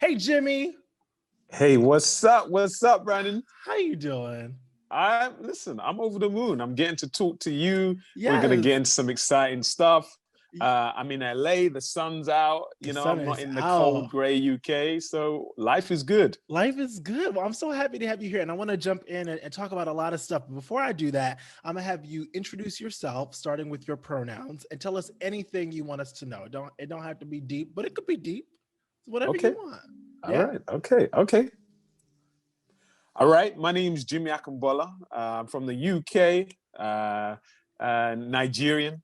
Hey, Jimmy. Hey, what's up? What's up, Brandon? How you doing? Listen, I'm over the moon. I'm getting to talk to you. We're gonna Yes, get into some exciting stuff. I'm in LA, the sun's out, the sun I'm not is in the cold, out. gray UK, so life is good. Life is good. Well, I'm so happy to have you here, and I want to jump in and talk about a lot of stuff. But before I do that, I'm gonna have you introduce yourself, starting with your pronouns, and tell us anything you want us to know. It don't have to be deep, but it could be deep. Whatever you Okay. want. All Yeah. right. Okay. All right. My name's Jimmy Akingbola. I'm from the UK, Nigerian,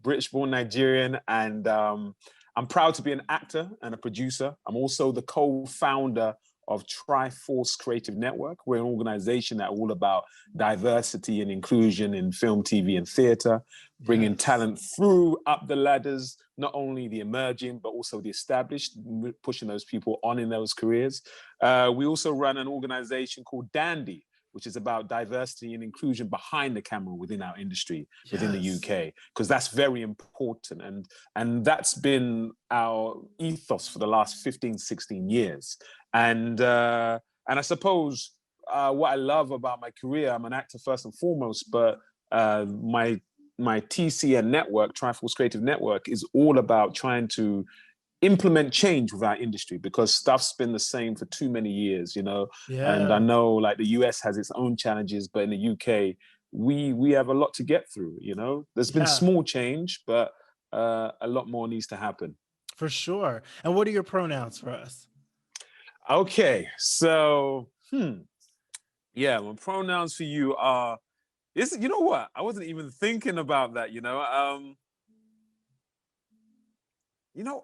British-born Nigerian, and I'm proud to be an actor and a producer. I'm also the co-founder of Triforce Creative Network. We're an organization that's all about diversity and inclusion in film, TV, and theater, bringing Yes. talent through up the ladders, not only the emerging, but also the established, pushing those people on in those careers. We also run an organization called Dandy, which is about diversity and inclusion behind the camera within our industry, within the Yes. UK, because that's very important. And that's been our ethos for the last 15, 16 years. And I suppose what I love about my career, I'm an actor first and foremost, but my TCN network, Triforce Creative Network, is all about trying to implement change with our industry because stuff's been the same for too many years, and I Yeah. know like the US has its own challenges, but in the UK we have a lot to get through. There's been Yeah. small change, but a lot more needs to happen. For sure. And what are your pronouns for us? Okay, so yeah, my pronouns for you are this. You know what, I wasn't even thinking about that.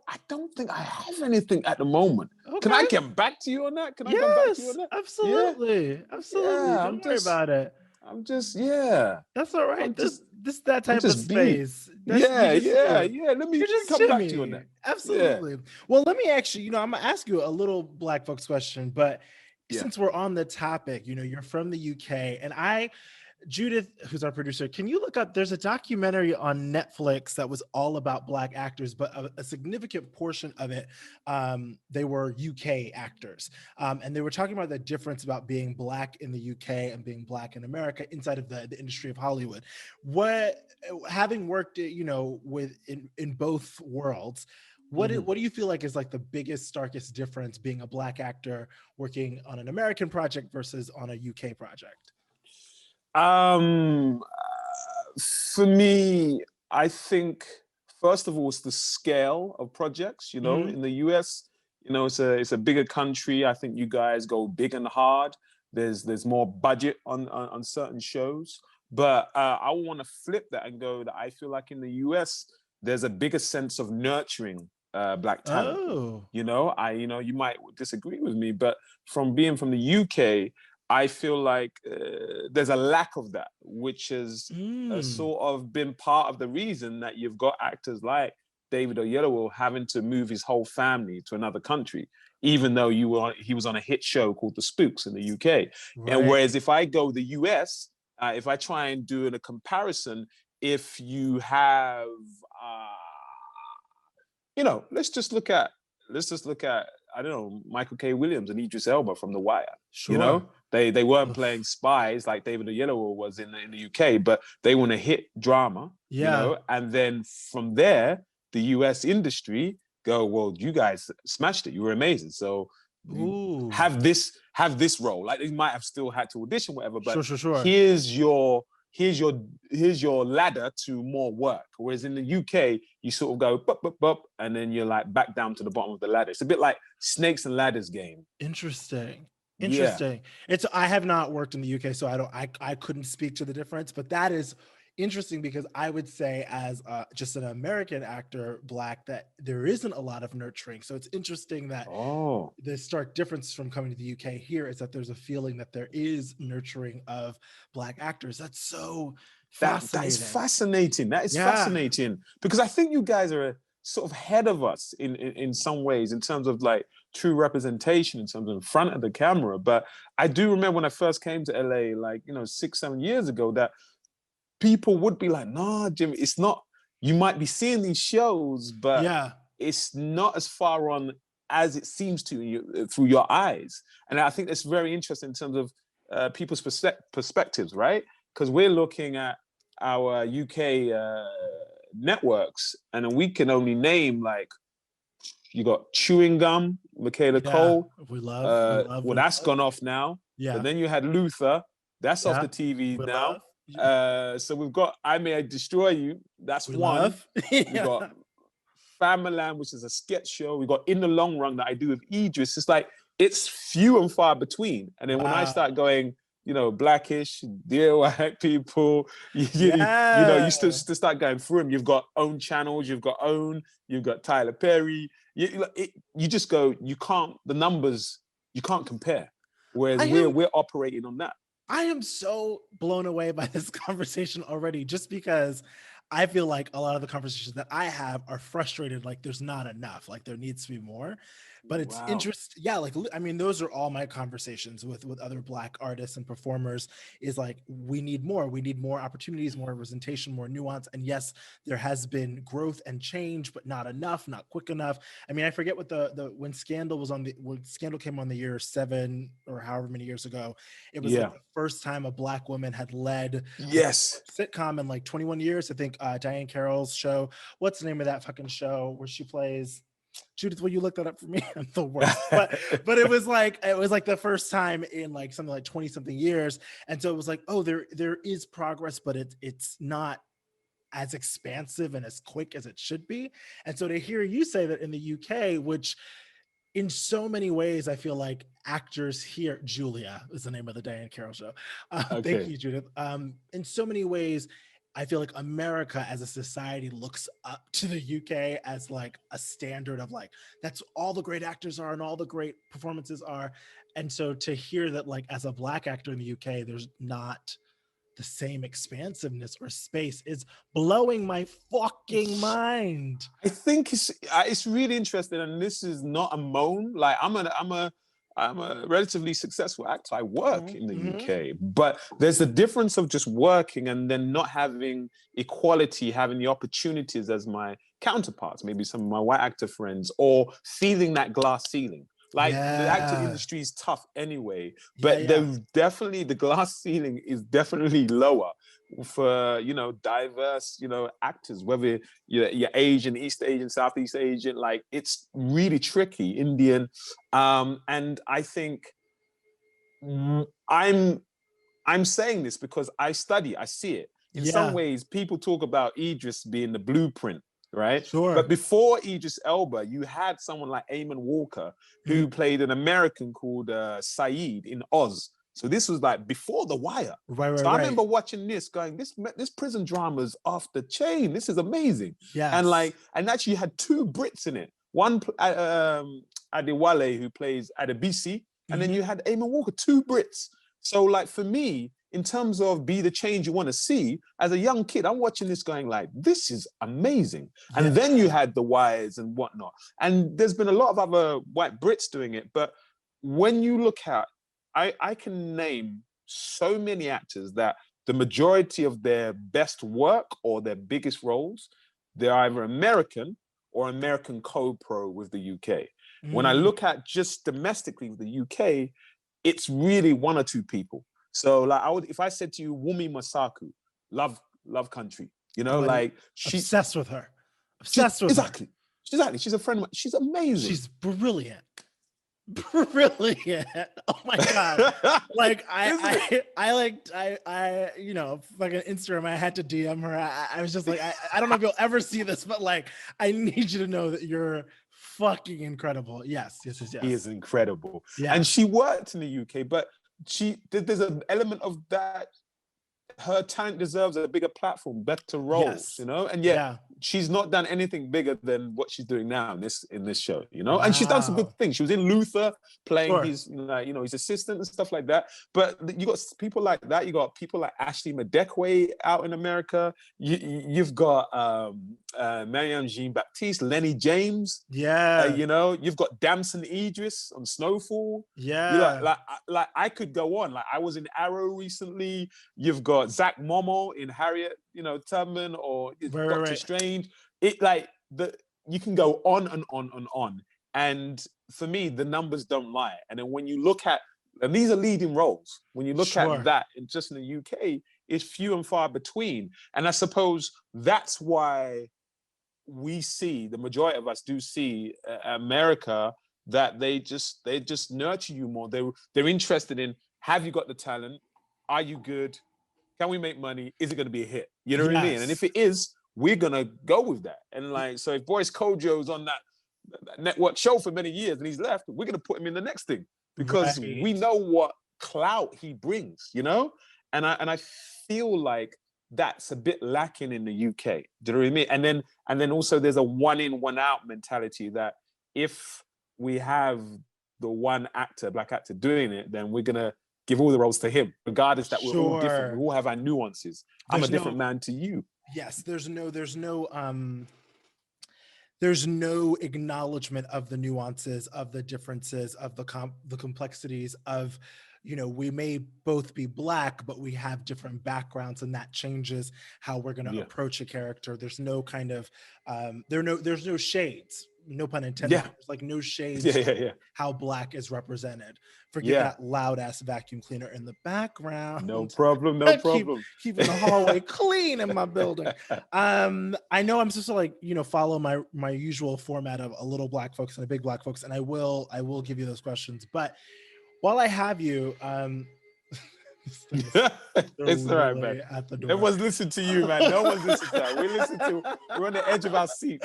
I don't think I have anything at the moment. Can I Okay. get back to you on that? Can I come back to you on Yes, that? Yeah, absolutely. Absolutely. yeah. Don't worry about it. Yeah. That's all right. I'm just, This that I'm type of just be. space. That's you Yeah, just yeah, you. yeah. You're Let me just come back to you on that. Jimmy. Yeah, Absolutely. Well, let me actually, I'm gonna ask you a little black folks question, but yeah. since we're on the topic, you're from the UK, and Judith, who's our producer, can you look up? There's a documentary on Netflix that was all about Black actors, but a significant portion of it, they were UK actors. And they were talking about the difference about being Black in the UK and being Black in America inside of the industry of Hollywood. Having worked, in both worlds, Mhm. what do you feel like is like the biggest, starkest difference being a Black actor working on an American project versus on a UK project? Um, for me, I think first of all, it's the scale of projects. Hmm. In the US, it's a bigger country. I think you guys go big and hard. There's more budget on certain shows, but I want to flip that and go that I feel like in the US there's a bigger sense of nurturing Black talent. Oh. You might disagree with me, but from being from the UK, I feel like there's a lack of that, which has Mm. sort of been part of the reason that you've got actors like David Oyelowo having to move his whole family to another country, even though he was on a hit show called The Spooks in the UK. And Right. whereas if I go the US, if I try and do a comparison, if you have, let's just look at I don't know, Michael K. Williams and Idris Elba from The Wire. Sure. They weren't playing Oof. spies like David Oyelowo was in the UK, but they want to hit drama, Yeah. and then from there, the US industry go, well, you guys smashed it. You were amazing. So you Ooh. have this role. Like they might have still had to audition, whatever, but Sure, sure, sure. here's your here's your here's your ladder to more work. Whereas in the UK, you sort of go bup, bup, bup, and then you're like back down to the bottom of the ladder. It's a bit like snakes and ladders game. Interesting. Yeah. Interesting. I have not worked in the UK, so I couldn't speak to the difference, but that is interesting because I would say as just an American actor, Black, that there isn't a lot of nurturing. So it's interesting that Oh, the stark difference from coming to the UK here is that there's a feeling that there is nurturing of Black actors. That's so that is fascinating. fascinating. That is Yeah. fascinating because I think you guys are sort of ahead of us in some ways in terms of like true representation in terms of in front of the camera. But I do remember when I first came to LA, like 6, 7 years ago, that people would be like, "Nah, Jimmy, it's not. You might be seeing these shows, but Yeah. it's not as far on as it seems to you through your eyes. And I think that's very interesting in terms of people's perspectives, right? Because we're looking at our UK networks, and we can only name, like, you got Chewing Gum, Michaela Yeah, Cole. we love. Well, that's gone off now. Yeah, But then you had Luther. That's off yeah, the TV we now. love. Yeah, So we've got I May Destroy You. That's we one. love. We Yeah. got Famaland, which is a sketch show. We got In the Long Run that I do with Idris. It's like, it's few and far between. And then when I Wow. start going, Blackish, Dear White People, Yeah. you still start going through them. You've got Own Channels, you've got you've got Tyler Perry. You just go, the numbers, you can't compare. Whereas I am we're operating on that. I am so blown away by this conversation already, just because I feel like a lot of the conversations that I have are frustrated. Like, there's not enough, like there needs to be more. But it's Wow. interesting. Yeah. Like, I mean, those are all my conversations with other Black artists and performers, is like, we need more. We need more opportunities, more representation, more nuance. And yes, there has been growth and change, but not enough, not quick enough. I mean, I forget what when when Scandal came on the year 7 or however many years ago, it was like Yeah. the first time a Black woman had led Yes. a sitcom in like 21 years. I think Diane Carroll's show. What's the name of that fucking show where she plays? Judith, will you look that up for me? I'm the worst. But it was like the first time in like something like 20 something years. And so it was like, oh, there is progress, but it's not as expansive and as quick as it should be. And so to hear you say that in the UK, which in so many ways, I feel like actors here, Julia is the name of the Diane Carroll show. Thank Okay. you, Judith. In so many ways, I feel like America as a society looks up to the UK as like a standard of like, that's all the great actors are and all the great performances are. And so to hear that, like, as a Black actor in the UK, there's not the same expansiveness or space is blowing my fucking mind. I think it's really interesting, and this is not a moan. Like, I'm a relatively successful actor. I work in the UK, but there's a difference of just working and then not having equality, having the opportunities as my counterparts, maybe some of my white actor friends, or feeling that glass ceiling. Like, the actor industry is tough anyway, but there's definitely, the glass ceiling is definitely lower for diverse actors, whether you're Asian, East Asian, Southeast Asian. Like, it's really tricky. Indian, and I think I'm saying this because I see it. In some ways, people talk about Idris being the blueprint, right? Sure. But before Idris Elba, you had someone like Eamon Walker, who played an American called Saeed in Oz. So this was like before The Wire. Right. I remember watching this, going, this prison drama's off the chain. This is amazing. Yes. And actually, you had two Brits in it. One, Adewale, who plays Adebisi, and then you had Eamon Walker, two Brits. So, like, for me, in terms of be the change you want to see, as a young kid, I'm watching this going like, this is amazing. And then you had The Wires and whatnot. And there's been a lot of other white Brits doing it. But when you look at, I can name so many actors that the majority of their best work or their biggest roles, they're either American or American co-pro with the UK. When I look at just domestically with the UK, it's really one or two people. So, like, if I said to you, Wumi Masaku, love Country, like, she's obsessed with her. Obsessed with her. Exactly. She's a friend of mine. She's amazing. She's brilliant. Brilliant. Oh my God. Like, I fucking Instagram, I had to DM her. I was just like, I don't know if you'll ever see this, but like, I need you to know that you're fucking incredible. Yes. He is incredible. Yeah. And she worked in the UK, but there's an element of that. Her talent deserves a bigger platform, better roles, and yet she's not done anything bigger than what she's doing now in this show, Wow. And she's done some good things. She was in Luther playing his, his assistant and stuff like that. But you got people like that. You got people like Ashley Madekwe out in America. You've got Mariam Jean-Baptiste, Lenny James. You've got Damson Idris on Snowfall. Like I could go on. Like, I was in Arrow recently. You've got Zach Momo in Harriet, Tubman, or Doctor Strange. You can go on and on and on. And for me, the numbers don't lie. And then when you look at, and these are leading roles, when you look at that, and just in the UK, it's few and far between. And I suppose that's why we see, the majority of us do see America, that they just nurture you more. They're interested in, have you got the talent? Are you good? Can we make money? Is it going to be a hit? You know what I mean? And if it is, we're going to go with that. And like, so if Boris Kojo's on that network show for many years and he's left, we're going to put him in the next thing because we know what clout he brings, you know? And I feel like that's a bit lacking in the UK. Do you know what I mean? And then also there's a one in, one out mentality that if we have the one actor, black actor doing it, then we're going to give all the roles to him, regardless that we're all different. We all have our nuances. I'm a different man to you. Yes, there's no acknowledgement of the nuances, of the differences, of the complexities of, you know, we may both be black, but we have different backgrounds, and that changes how we're going to approach a character. There's no kind of there's no shades, no pun intended. There's like no shades how black is represented. Forget that loud ass vacuum cleaner in the background. No problem, no problem. Keeping the hallway clean in my building. I know I'm supposed to, like, you know, follow my usual format of a little black folks and a big black folks, and I will give you those questions. But while I have you, it's all right, man. Everyone's listening to you, man. No one's listening to that. We're on the edge of our seat,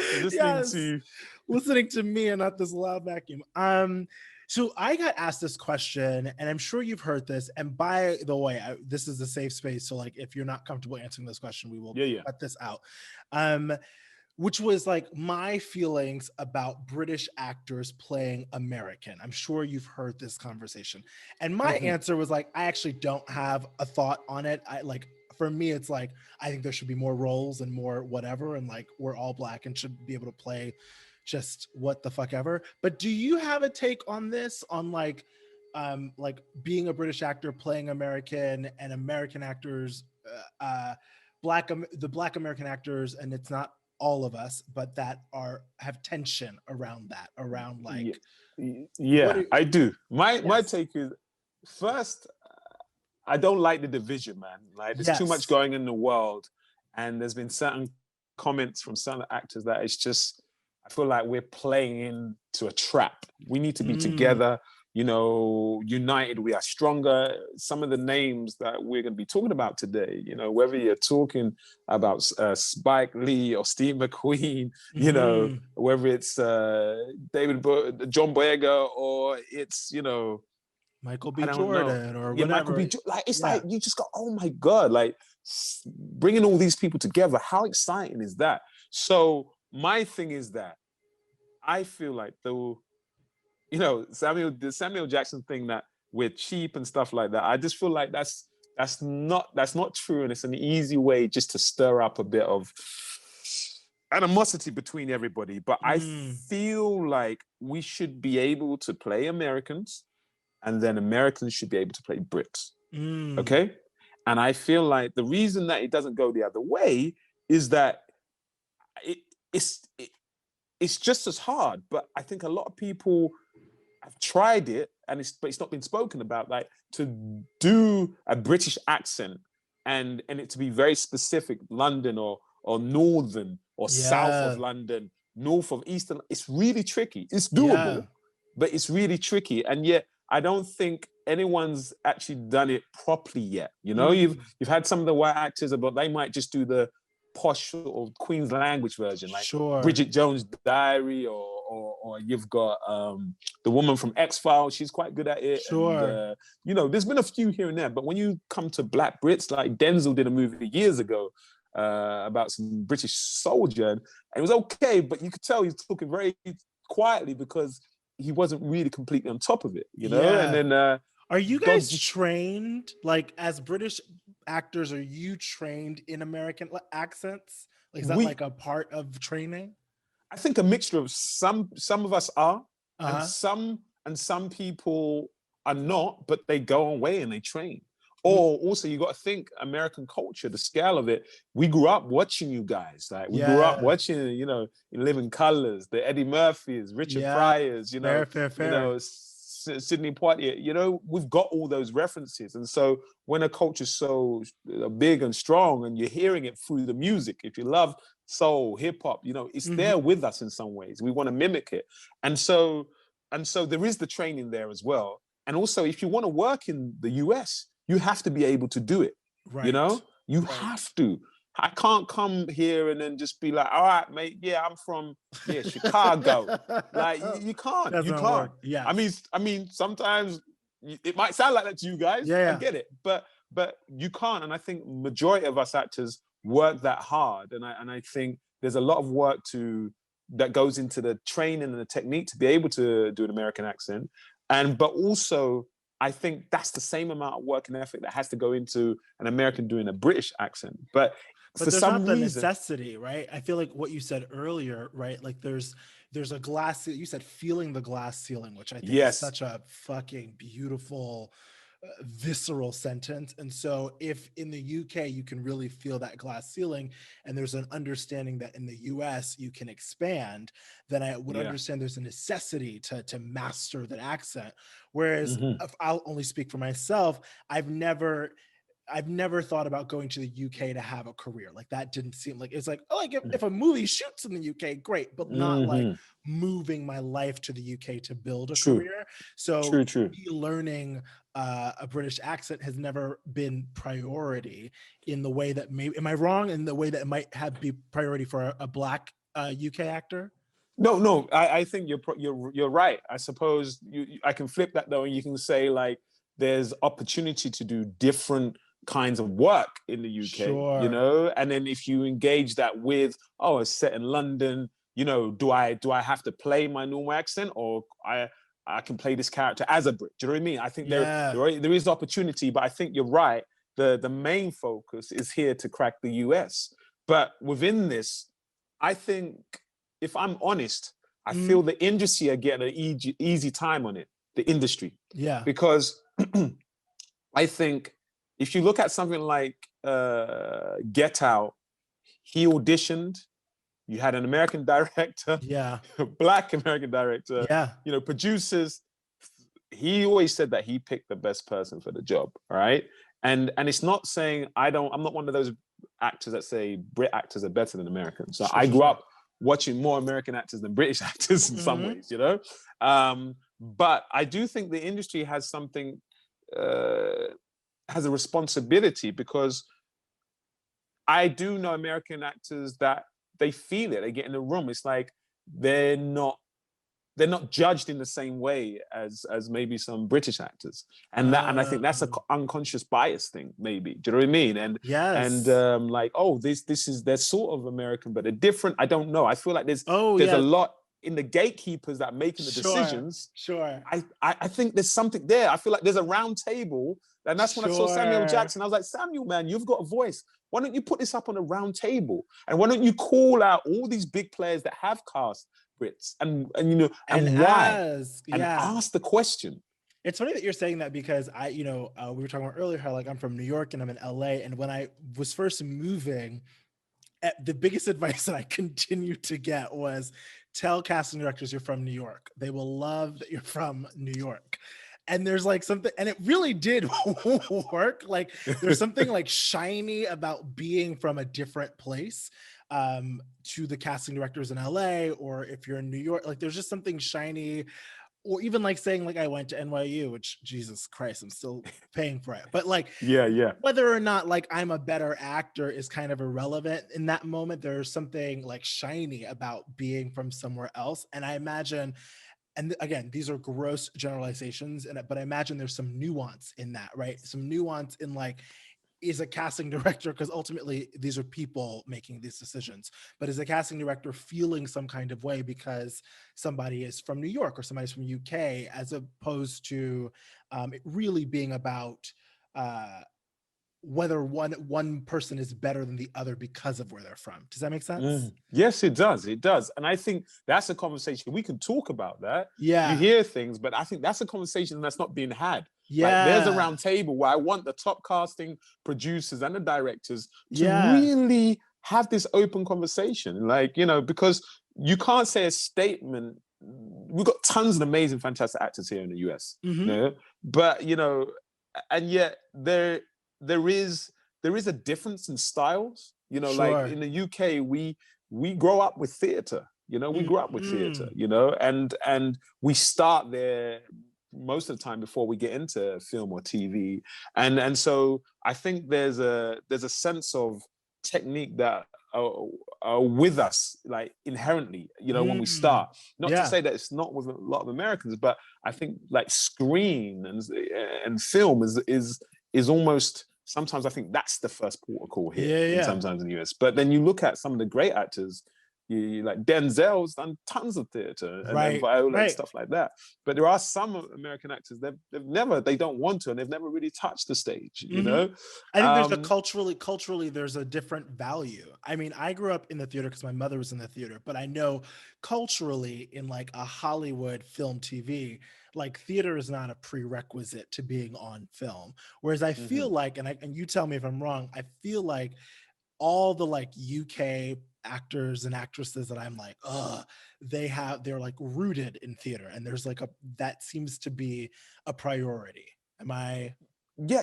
listening to me and not this loud vacuum. So I got asked this question, and I'm sure you've heard this. And by the way, this is a safe space. So like, if you're not comfortable answering this question, we will cut this out. Which was like my feelings about British actors playing American. I'm sure you've heard this conversation. And my answer was like, I actually don't have a thought on it. For me, it's like, I think there should be more roles and more whatever. And like, we're all black and should be able to play just what the fuck ever. But do you have a take on this, on like being a British actor playing American, and American actors, the black American actors, and it's not all of us, but that have tension around that, around like. I do. My take is, first, I don't like the division, man. Like, there's too much going in the world, and there's been certain comments from certain actors that it's just, I feel like we're playing into a trap. We need to be together, you know, united, we are stronger. Some of the names that we're going to be talking about today, you know, whether you're talking about Spike Lee or Steve McQueen, you know, whether it's John Boyega, or it's, you know, Michael B. Jordan or whatever. Michael B. Like, it's like, you just go, oh my God, like, bringing all these people together, how exciting is that? So my thing is that I feel like the Samuel Jackson thing, that we're cheap and stuff like that, I just feel like that's not true, and it's an easy way just to stir up a bit of animosity between everybody. But I feel like we should be able to play Americans, and then Americans should be able to play Brits. Okay? And I feel like the reason that it doesn't go the other way is that it's just as hard, but I think a lot of people have tried it, and it's not been spoken about, like, to do a British accent and it to be very specific, London or northern or south of London, north of eastern. It's really tricky. It's doable, but it's really tricky, and yet I don't think anyone's actually done it properly yet. You know, you've had some of the white actors, but they might just do the posh or Queen's language version, like Bridget Jones' Diary, or you've got the woman from X-Files. She's quite good at it. And, you know, there's been a few here and there, but when you come to black Brits, like Denzel did a movie years ago about some British soldier, and it was okay, but you could tell he's talking very quietly because he wasn't really completely on top of it, you know? And then are you guys trained, like, as British actors, are you trained in American accents? Like, is that like a part of training? I think a mixture of some of us are, and some people are not, but they go away and they train. Or also, you got to think American culture, the scale of it. We grew up watching you guys. Like we grew up Yeah. watching, in Living Colors, the Eddie Murphys, Richard Yeah. Pryors, Fair, fair, fair. Sidney Poitier. We've got all those references, and so when a culture's so big and strong, and you're hearing it through the music, if you love soul, hip hop, it's Mhm. there with us in some ways. We want to mimic it, and so there is the training there as well. And also, if you want to work in the US, you have to be able to do it. Right. You Right. have to. I can't come here and then just be like, all right, mate, yeah, I'm from Chicago. Like you can't. You Doesn't can't. work. I mean, Yes. I mean, sometimes it might sound like that to you guys. Yeah, I yeah. get it, but you can't. And I think majority of us actors work that hard. And I think there's a lot of work that goes into the training and the technique to be able to do an American accent. But also, I think that's the same amount of work and effort that has to go into an American doing a British accent. But But for there's some not the reason, necessity, right? I feel like what you said earlier, right? Like there's a glass, you said feeling the glass ceiling, which I think is yes, such a fucking beautiful visceral sentence. And so if in the UK you can really feel that glass ceiling, and there's an understanding that in the US you can expand, then I would yeah, understand there's a necessity to master that accent. Whereas hmm if I'll only speak for myself, I've never I've never thought about going to the UK to have a career. Like that didn't seem like it's like, oh, like if a movie shoots in the UK, great, but not like hmm moving my life to the UK to build a true, career. So true. me learning a British accent has never been priority in the way that maybe, am I wrong in the way that it might have be priority for a black UK actor? No. I think you're right. I suppose I can flip that though, and you can say like there's opportunity to do different kinds of work in the UK, Sure. and then if you engage that with, oh, it's set in London, do I have to play my normal accent, or I can play this character as a Brit? Do you know what I mean? I think Yeah. there is opportunity, but I think you're right. The main focus is here to crack the US. But within this, I think, if I'm honest, I Mhm. feel the industry are getting an easy time on it, the industry. Yeah. Because I think if you look at something like Get Out, he auditioned, you had an American director, Yeah. a black American director, Yeah. producers. He always said that he picked the best person for the job, right? And it's not saying I'm not one of those actors that say Brit actors are better than Americans. So Sure, I sure, grew sure. up watching more American actors than British actors in some Mhm. ways. But I do think the industry has something, uh, has a responsibility, because I do know American actors that they feel it. They get in the room. It's like they're not they're not judged in the same way as maybe some British actors, and I think that's a Oh, unconscious bias thing, maybe. Do you know what I mean? And yes. like, oh, this is, they're sort of American, but they're different. I don't know. I feel like Oh, there's a yes. lot in the gatekeepers that are making the Sure. decisions. Sure. I think there's something there. I feel like there's a round table. And that's when I saw Samuel Sure. Jackson. I was like, Samuel, man, you've got a voice. Why don't you put this up on a round table? And why don't you call out all these big players that have cast Brits, And and why? And yeah. ask the question. It's funny that you're saying that because we were talking about earlier how like I'm from New York and I'm in LA. And when I was first moving, the biggest advice that I continued to get was tell casting directors you're from New York. They will love that you're from New York. And there's like something, and it really did work. Like there's something like shiny about being from a different place to the casting directors in LA, or if you're in New York, like there's just something shiny, or even like saying like I went to NYU, which Jesus Christ, I'm still paying for it. But like Yeah. whether or not like I'm a better actor is kind of irrelevant in that moment. There's something like shiny about being from somewhere else. And I imagine, and again, these are gross generalizations, but I imagine there's some nuance in that, right? Some nuance in like, is a casting director, because ultimately these are people making these decisions, but is a casting director feeling some kind of way because somebody is from New York or somebody's from UK, as opposed to it really being about uh, whether one person is better than the other because of where they're from. Does that make sense? Yes, it does. It does. And I think that's a conversation we can talk about that. You Yeah. hear things, but I think that's a conversation that's not being had. Like there's a Yeah. round table where I want the top casting producers and the directors to Yeah. really have this open conversation. Like, you know, because you can't say a statement. We've got tons of amazing, fantastic actors here in the US. You Mm-hmm. know? But, you know, and yet there is a difference in styles. You know, like Sure. in the UK, we grow up with theater. You know, we grew up with theater. Mm-hmm. You know, and we start there most of the time before we get into film or TV. And so I think there's a sense of technique that are with us like inherently, you know, when we Mm. start. Not to Yeah. say that it's not with a lot of Americans, but I think like screen and film is almost, sometimes I think that's the first port of call here Yeah. in Yeah. sometimes in the US. But then you look at some of the great actors, you like Denzel's done tons of theater and Right. Viola and Right. stuff like that. But there are some American actors they don't want to, and they've never really touched the stage, you Mm-hmm. know? I think there's a Um, culturally there's a different value. I mean, I grew up in the theater because my mother was in the theater, but I know culturally in like a Hollywood film TV, like theater is not a prerequisite to being on film. Whereas I feel mhm. like, and you tell me if I'm wrong, I feel like all the like UK actors and actresses that I'm like, they're like rooted in theater, and there's like that seems to be a priority. Am I? Yeah.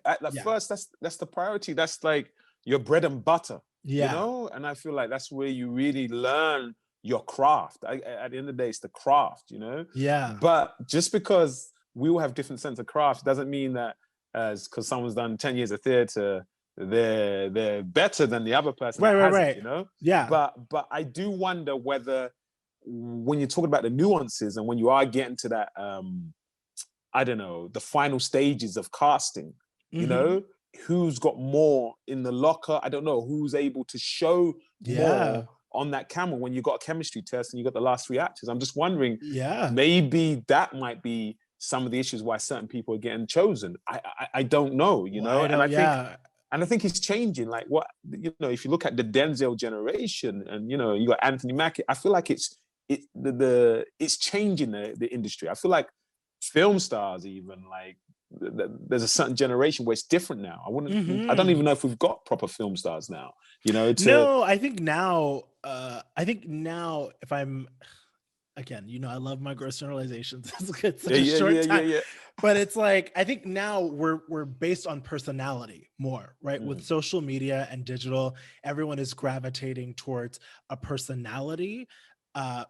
At the Yeah. first, that's the priority. That's like your bread and butter, you Yeah. know? And I feel like that's where you really learn your craft. At the end of the day, it's the craft, you know? Yeah. But just because we all have different sense of craft doesn't mean that as because someone's done 10 years of theater, they're better than the other person Right, that right, hasn't, right. you know? Yeah. But I do wonder whether when you're talking about the nuances and when you are getting to that I don't know, the final stages of casting, you Mhm. know, who's got more in the locker? I don't know who's able to show Yeah. more on that camera when you got a chemistry test and you got the last three actors. I'm just wondering, Yeah. maybe that might be some of the issues why certain people are getting chosen. I don't know, you Well, know, I don't yeah. and I think it's changing. Like what you know, if you look at the Denzel generation, and you know, you got Anthony Mackie. I feel like it's changing the industry. I feel like film stars even like there's a certain generation where it's different now. I don't Mhm. even know if we've got proper film stars now, you know, to No, I think now if I'm again, I love my gross generalizations. It's yeah, such a yeah, short yeah, yeah, time. yeah. But it's like I think now we're based on personality more, right? With Mm, social media and digital, everyone is gravitating towards a personality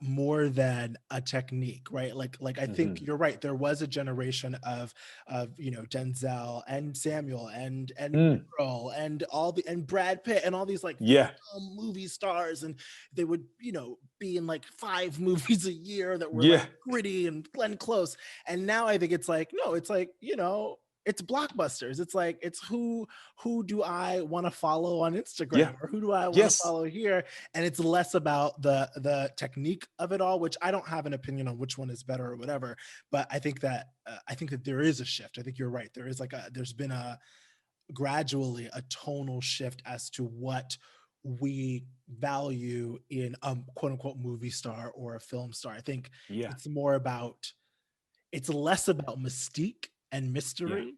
more than a technique, right? Like I think mhm. you're right. There was a generation of Denzel and Samuel and Mm, Earl and and Brad Pitt and all these like yeah, movie stars, and they would be in like 5 movies a year that were like yeah, gritty and Glenn Close. And now I think it's like, no, it's like, it's blockbusters. It's like, it's who do I want to follow on yeah, Instagram, or who do I want to yes, follow here? And it's less about the technique of it all, which I don't have an opinion on which one is better or whatever. But I think that there is a shift. I think you're right. There's been a gradually a tonal shift as to what we value in a quote unquote movie star or a film star. I think yeah, it's more about it's less about mystique and yeah. mystery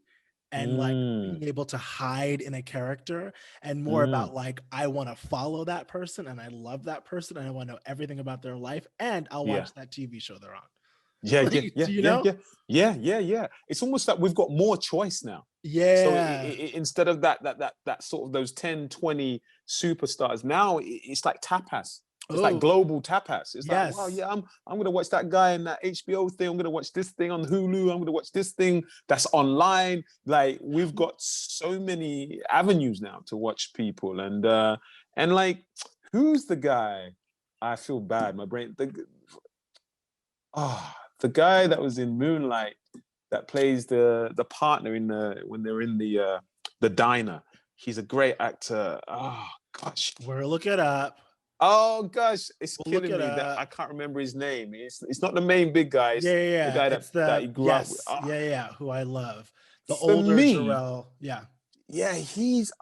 and like Mm, being able to hide in a character, and more mm, about like I want to follow that person and I love that person and I want to know everything about their life and I'll yeah. watch that TV show they're on. Yeah, yeah, Like, yeah, yeah, yeah, yeah. It's almost like we've got more choice now. So Yeah. instead of that sort of those 10, 20 superstars, now it's like tapas. It's like Oh, global tapas. It's like, wow, yes. yeah, I'm gonna watch that guy in that HBO thing. I'm gonna watch this thing on Hulu. I'm gonna watch this thing that's online. Like we've got so many avenues now to watch people, and like, who's the guy? I feel bad. My brain. The guy that was in Moonlight that plays the partner in the when they're in the diner. He's a great actor. Oh gosh. We'll look it up. Oh gosh, it's We'll look killing it me that I up. can't remember his name. It's not the main big guy. Yeah, It's yeah, the yeah. guy It's that the he grew up with. yes, yeah, yeah, who I love. The For older me, Jarrell. Yeah. Yeah, he's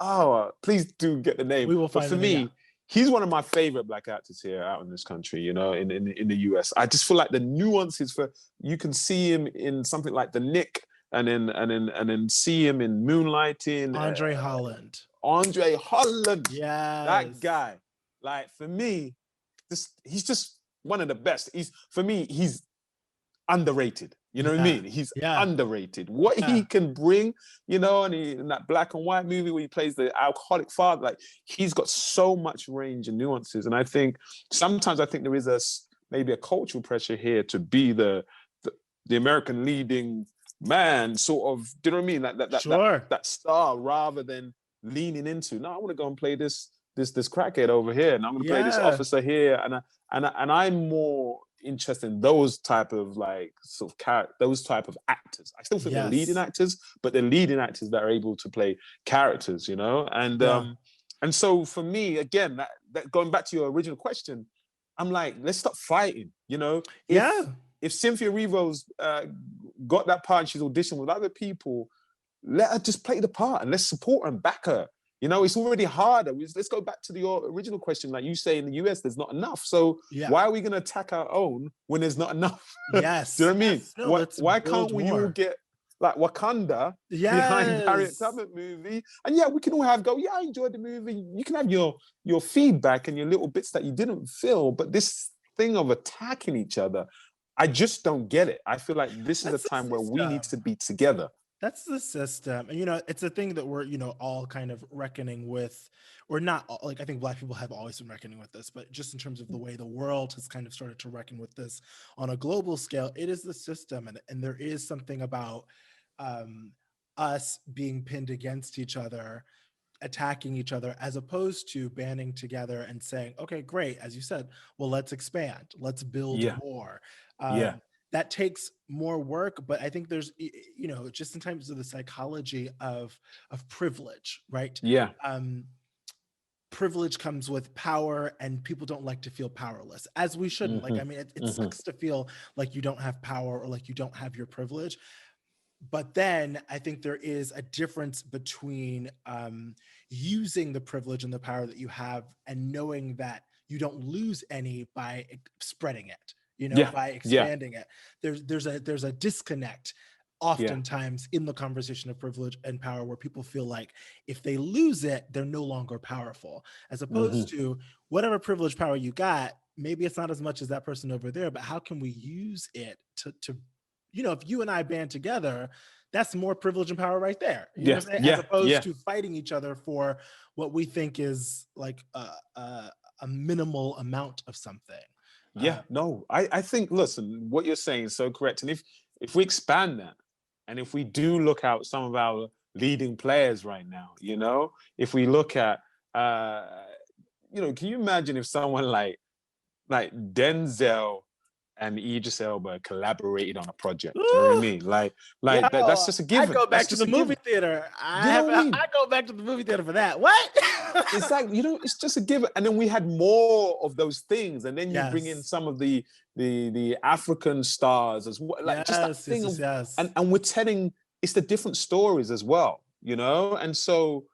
please do get the name. We will But find for the name. Yeah. me, he's one of my favorite black actors here out in this country, you know, in the US. I just feel like the nuances for you can see him in something like The Nick and then see him in Moonlighting. Andre Holland. Andre Holland, that Yes. guy. Like for me, he's just one of the best. He's underrated. You know what I Yeah. mean? He's Yeah. underrated. What he Yeah. can bring, you know, and in that black and white movie where he plays the alcoholic father, like he's got so much range and nuances. And I think sometimes there is maybe a cultural pressure here to be the American leading man, sort of. Do you know what I mean? Sure. That star, rather than leaning into. No, I want to go and play this crackhead over here, and I'm going to play this Yeah. officer here, and I'm more interested in those type of like sort of those type of actors. I still think they're leading Yes. actors, but they're leading actors that are able to play characters, you know. Yeah. And so for me, again, that going back to your original question, I'm like, let's stop fighting, you know. Yeah. If Cynthia Erivo's got that part and she's auditioned with other people, let her just play the part and let's support her and back her. You know, it's already harder. Let's go back to your original question. Like you say, in the US, there's not enough. So Yeah. why are we going to attack our own when there's not enough? Yes. Do you know what I mean? Yes. No, let's why build can't we all more. get like Wakanda behind Harriet Yes. Tubman movie? And yeah, we can all yeah, I enjoyed the movie. You can have your feedback and your little bits that you didn't feel, but this thing of attacking each other, I just don't get it. I feel like this is a That's the time where we need to system. be together. That's the system. And, you know, it's a thing that we're, you know, all kind of reckoning with, or not like, I think Black people have always been reckoning with this, but just in terms of the way the world has kind of started to reckon with this on a global scale, it is the system. And there is something about us being pinned against each other, attacking each other, as opposed to banding together and saying, okay, great, as you said, well, let's expand, let's build Yeah. more. Yeah. That takes more work, but I think there's, you know, just in terms of the psychology of privilege, right? Yeah. Privilege comes with power, and people don't like to feel powerless, as we shouldn't. Like, I mean, it sucks to feel like you don't have power or like you don't have your privilege. But then I think there is a difference between using the privilege and the power that you have and knowing that you don't lose any by spreading it, you know, Yeah. by Yeah. expanding it. There's a disconnect Yeah. oftentimes in the conversation of privilege and power, where people feel like if they lose it, they're no longer powerful, as opposed to whatever privilege power you got, maybe it's not as much as that person over there, but how can we use it to you know, if you and I band together, that's more privilege and power right there. You know Yeah. what I'm saying? As Yeah. opposed Yeah. to fighting each other for what we think is like a minimal amount of something. Yeah. No, I think, listen, what you're saying is so correct. And if we expand that, and if we do look at some of our leading players right now, you know, if we look at you know, can you imagine if someone like Denzel and Idris Elba collaborated on a project? Do you know what I Ooh, mean? yo, That's just a I given. go That's back to just the a movie given. theater. You know what I mean? I go back to the movie theater for that. What? It's like, you know, it's just a given. And then we had more of those things, and then you bring in Yes. some of the African stars as well, like just that Yes. thing Yes. of, Yes. and we're telling, it's the different stories as well, you know. And so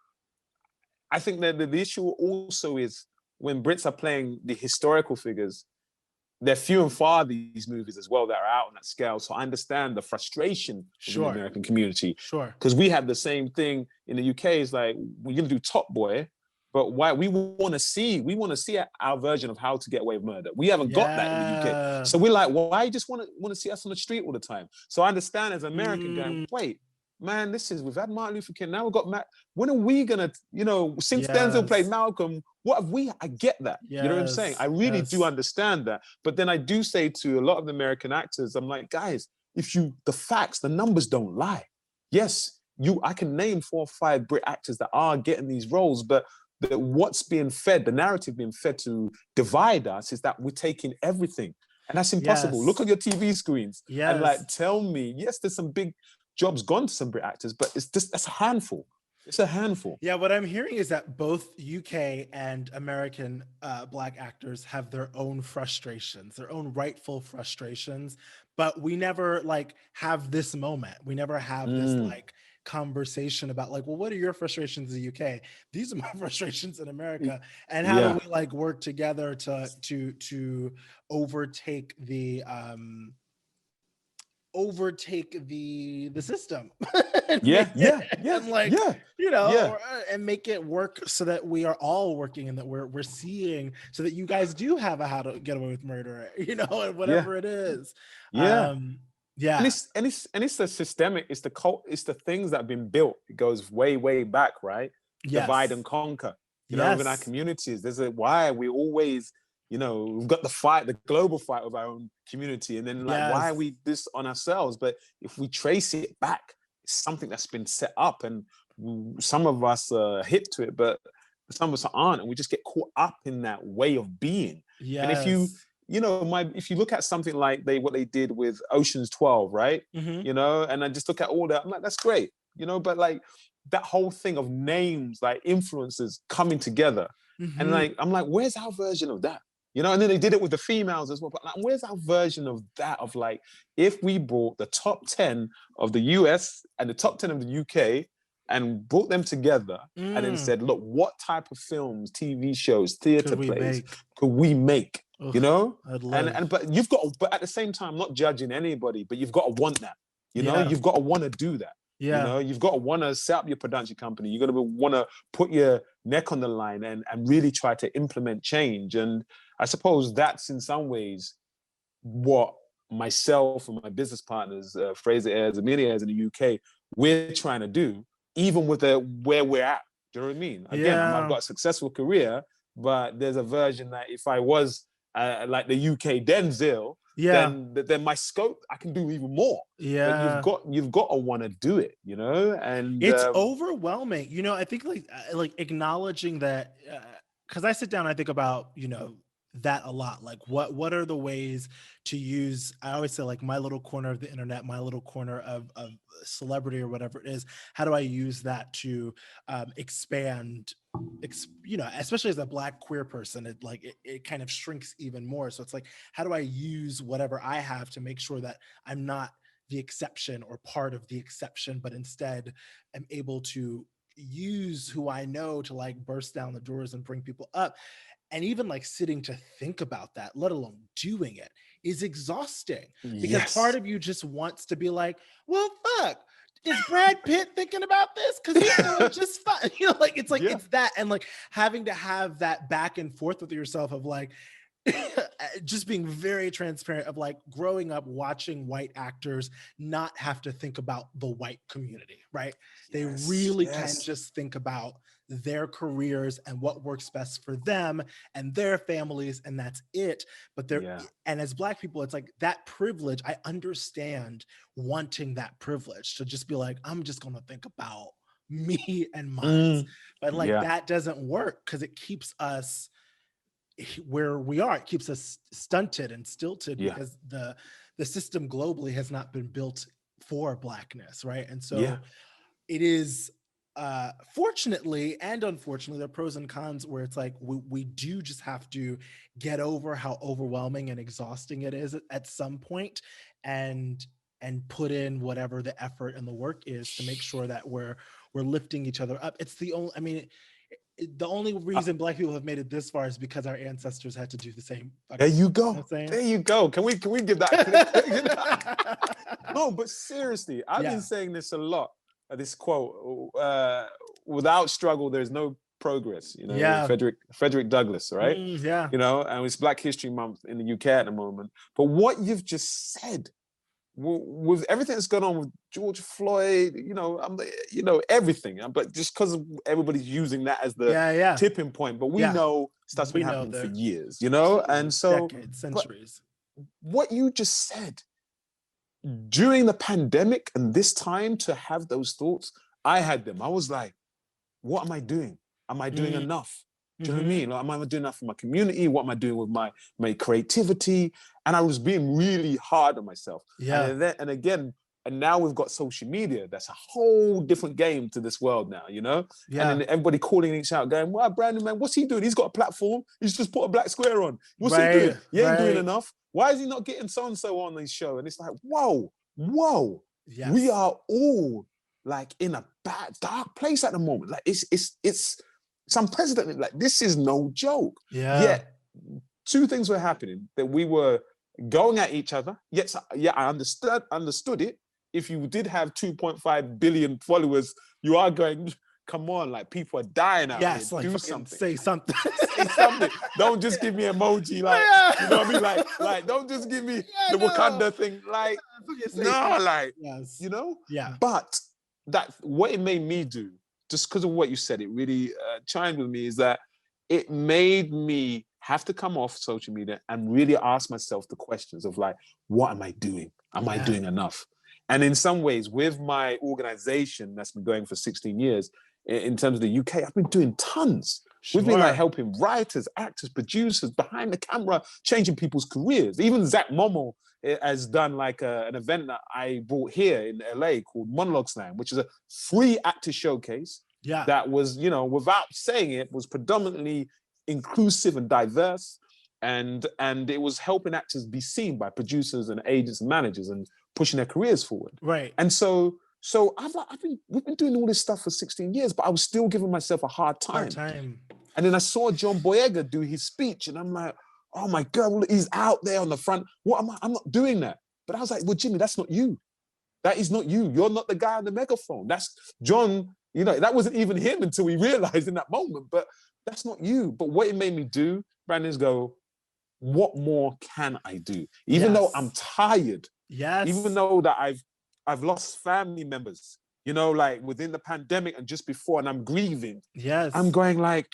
I think that the issue also is when Brits are playing the historical figures, they're few and far, these movies as well, that are out on that scale. So I understand the frustration within the Sure. American community, Sure. because we have the same thing in the UK. It's like, we're gonna do Top Boy, but why we want to see our version of How to Get Away with Murder. We haven't got that in the UK, Yeah. so we're like, why you just want to see us on the street all the time? So I understand as an American going, Mm, wait, man, we've had Martin Luther King, now we've got Matt. When are we gonna, you know, since Denzel played yes. Malcolm, what have we? I get that. You know what I'm saying? I Yes. really do Yes. understand that. But then I do say to a lot of the American actors, I'm like, guys, the facts, the numbers don't lie. Yes, I can name 4 or 5 Brit actors that are getting these roles, but what's being fed, the narrative being fed to divide us, is that we're taking everything. And that's impossible. Look Yes. on your TV screens and like Yes. tell me, yes, there's some big jobs gone to some Brit actors, but that's a handful. It's a handful. Yeah, what I'm hearing is that both UK and American Black actors have their own frustrations, their own rightful frustrations, but we never like have this moment. We never have this like conversation about like, well, what are your frustrations in the UK? These are my frustrations in America, and how do Yeah. we like work together to overtake the system and Yeah. make Yeah. it, Yeah. and like, Yeah. you know, Yeah. and make it work so that we are all working and that we're seeing, so that you guys do have a How to Get Away with Murder, you know, and Yeah. whatever it is. Yeah. um And yeah, it's the systemic, it's the cult, it's the things that have been built. It goes way, way back, right? Divide yes, and conquer. You know, within our yes, communities, there's a why we always, you know, we've got the fight, the global fight with our own community, and then like why are yes, we this on ourselves? But if we trace it back, it's something that's been set up, and some of us are hip to it, but some of us aren't, and we just get caught up in that way of being. And if you yes. you know, if you look at something like what they did with Ocean's 12, right? Hmm. You know, and I just look at all that, I'm like, that's great, you know, but like that whole thing of names, like influencers coming together. And Hmm. like, I'm like, where's our version of that? You know, and then they did it with the females as well. But like, where's our version of that? Of like, if we brought the top 10 of the US and the top 10 of the UK and brought them together and then Mm. said, look, what type of films, TV shows, Could theater we plays make? could we make? Ugh, You know, I'd and live. but you've got, but at the same time, not judging anybody, but you've got to want that. You know, Yeah, you've got to want to do that. You yeah. know, you've got to want to set up your production company. You've got to want to put your neck on the line and really try to implement change. And I suppose that's in some ways what myself and my business partners, Fraser Ayres, Amelia Ayres in the UK, we're trying to do, even with where we're at. Do you know what I mean? Again, I've Yeah, got a successful career, but there's a version that if I was like the UK Denzel, yeah, then my scope, I can do even more. But yeah. you've got to want to do it, you know. And It's overwhelming. You know, I think like acknowledging that, because I sit down and I think about, you know, that a lot. Like what are the ways to use, I always say like my little corner of the internet, my little corner of celebrity or whatever it is. How do I use that to expand, you know, especially as a Black queer person, it kind of shrinks even more. So it's like, how do I use whatever I have to make sure that I'm not the exception or part of the exception, but instead am able to use who I know to like burst down the doors and bring people up. And even like sitting to think about that, let alone doing it, is exhausting, because part yes. of you just wants to be like, well, fuck, is Brad Pitt thinking about this? Because he's doing just fine. You know, like Yeah. it's that, and like having to have that back and forth with yourself of like, just being very transparent of like growing up watching white actors not have to think about the white community, right? They Yes. really can Yes. just think about their careers and what works best for them and their families, and that's it. But there, Yeah. and as Black people, it's like that privilege. I understand wanting that privilege to just be like, I'm just gonna think about me and mine. Mm. But like Yeah. that doesn't work because it keeps us where we are. It keeps us stunted and stilted Yeah. because the system globally has not been built for Blackness, right? And Yeah. so it is, fortunately and unfortunately, there are pros and cons where it's like we do just have to get over how overwhelming and exhausting it is at some point, and put in whatever the effort and the work is to make sure that we're lifting each other up. It's the only, I mean, the only Uh, reason Black people have made it this far is because our ancestors had to do the same there fucking you thing. You know go. what I'm There you go. Can we give that? No, but seriously, I've been Yeah. saying this a lot. This quote: "Without struggle, there's no progress." You know, Yeah. Frederick Douglass, right? Yeah. You know, and it's Black History Month in the UK at the moment. But what you've just said, with everything that's going on with George Floyd, you know, you know, everything. But just because everybody's using that as the Yeah. Yeah. tipping point, but we Yeah. know stuff's been We know happening for the years, you know, and so. decades, But centuries. what you just said during the pandemic and this time to have those thoughts, I had them. I was like, what am I doing? Am I doing enough? Do you know what I Mm-hmm. mean? Like, am I doing enough for my community? What am I doing with my creativity? And I was being really hard on myself. Yeah. And again, and now we've got social media. That's a whole different game to this world now, you know? And Yeah. then everybody calling each out, going, "Wow, Brandon, man, what's he doing? He's got a platform. He's just put a black square on. What's he Right. doing? He ain't doing Right. enough. Why is he not getting so-and-so on his show?" And it's like, whoa, we Yes. are all like in a bad, dark place at the moment. Like it's unprecedented. Like this is no joke. Yeah. Yet two things were happening, that we were going at each other. Yes, yeah, I understood it. If you did have 2.5 billion followers, you are going, come on, like people are dying out Yes, here. like Do fucking something. say something. Say something. Don't just give me emoji, like, you know what I mean? Like don't just give me the Wakanda thing. Like, no, like, yes. you know? Yeah. But that what it made me do, just because of what you said, it really chimed with me, is that it made me have to come off social media and really ask myself the questions of like, what am I doing? Am I doing enough? And in some ways, with my organization that's been going for 16 years, in terms of the UK, I've been doing tons. Sure. We've been like helping writers, actors, producers behind the camera, changing people's careers. Even Zach Momo has done like an event that I brought here in LA called Monologue Slam, which is a free actor showcase. Yeah. That was, you know, without saying it, was predominantly inclusive and diverse. And it was helping actors be seen by producers and agents and managers and pushing their careers forward. Right. And so we've been doing all this stuff for 16 years, but I was still giving myself a hard time. And then I saw John Boyega do his speech, and I'm like, oh my God, he's out there on the front. What am I? I'm not doing that. But I was like, well, Jimmy, that's not you. That is not you. You're not the guy on the megaphone. That's John. You know, that wasn't even him until we realized in that moment. But that's not you. But what it made me do, Brandon, is go, what more can I do? Even though I'm tired. Yes. Even though that I've lost family members, you know, like within the pandemic and just before, and I'm grieving. Yes. I'm going like,